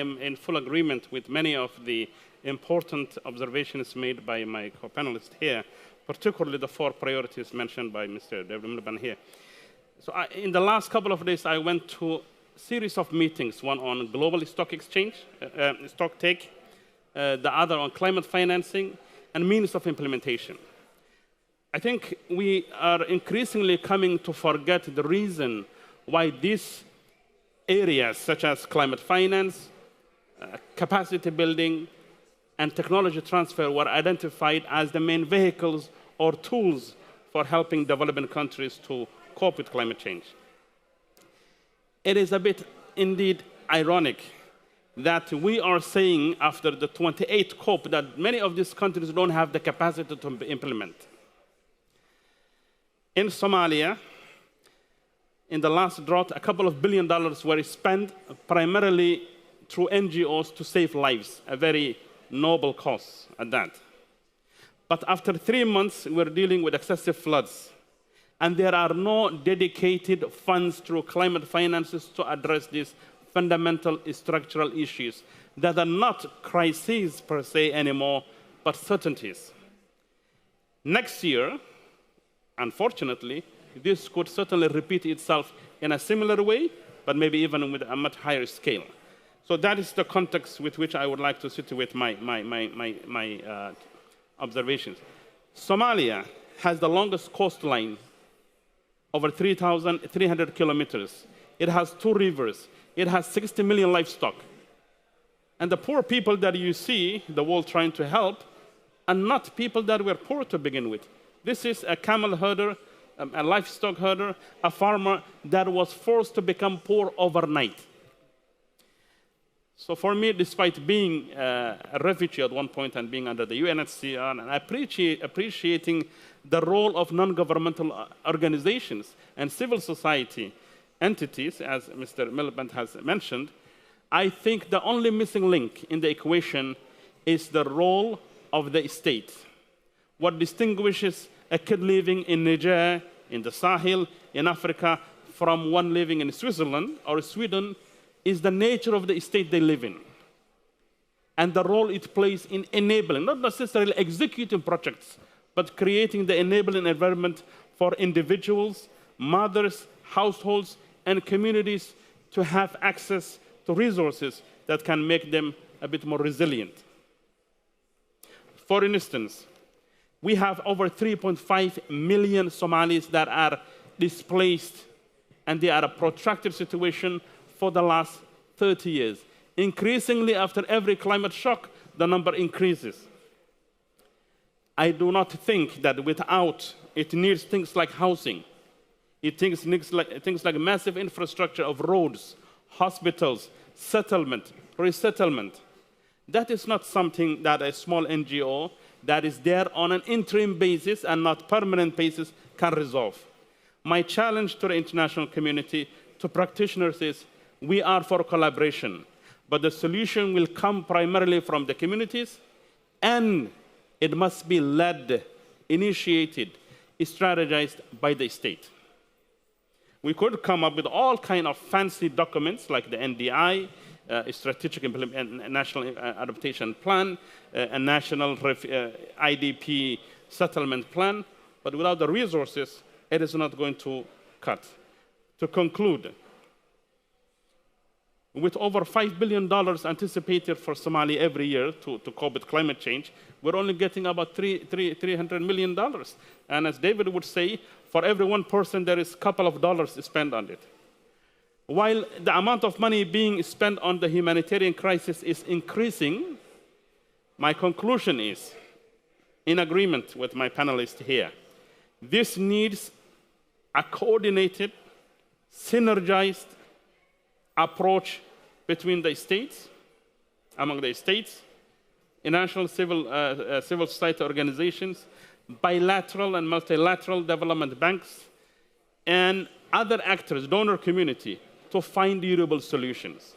am in full agreement with many of the important observations made by my co-panelists here, particularly the 4 priorities mentioned by Mr. David Miliband here. So in the last couple of days, I went to a series of meetings, one on global stock exchange, stock take, the other on climate financing, and means of implementation. I think we are increasingly coming to forget the reason why these areas, such as climate finance, capacity building, and technology transfer, were identified as the main vehicles or tools for helping developing countries to cope with climate change. It is a bit, indeed, ironic that we are saying after the 28th COP that many of these countries don't have the capacity to implement. In Somalia, in the last drought, a couple of $1 billion were spent primarily through NGOs to save lives, a very noble cause at that. But after 3 months, we're dealing with excessive floods, and there are no dedicated funds through climate finances to address these fundamental structural issues that are not crises per se anymore, but certainties. Next year, unfortunately, this could certainly repeat itself in a similar way, but maybe even with a much higher scale. So that is the context with which I would like to situate my observations. Somalia has the longest coastline, over 3,300 kilometers. It has 2 rivers. It has 60 million livestock. And the poor people that you see the world trying to help are not people that were poor to begin with. This is a camel herder, a livestock herder, a farmer that was forced to become poor overnight. So for me, despite being a refugee at one point and being under the UNHCR and appreciating the role of non-governmental organizations and civil society entities, as Mr. Miliband has mentioned, I think the only missing link in the equation is the role of the state. What distinguishes a kid living in Niger, in the Sahel, in Africa, from one living in Switzerland or Sweden is the nature of the state they live in and the role it plays in enabling, not necessarily executing projects, but creating the enabling environment for individuals, mothers, households, and communities to have access to resources that can make them a bit more resilient. For instance, we have over 3.5 million Somalis that are displaced, and they are a protracted situation for the last 30 years. Increasingly, after every climate shock, the number increases. I do not think that without, it needs things like housing. It needs things like massive infrastructure of roads, hospitals, settlement, resettlement. That is not something that a small NGO that is there on an interim basis and not permanent basis can resolve. My challenge to the international community, to practitioners is, we are for collaboration, but the solution will come primarily from the communities, and it must be led, initiated, strategized by the state. We could come up with all kinds of fancy documents like the NDI, a strategic national adaptation plan, a national IDP settlement plan, but without the resources, it is not going to cut. To conclude, with over $5 billion anticipated for Somalia every year to cope with climate change, we're only getting about $300 million. And as David would say, for every one person, there is a couple of dollars spent on it. While the amount of money being spent on the humanitarian crisis is increasing, my conclusion is, in agreement with my panelists here, this needs a coordinated, synergized approach between the states, among the states, international civil society organizations, bilateral and multilateral development banks, and other actors, donor community, to find durable solutions.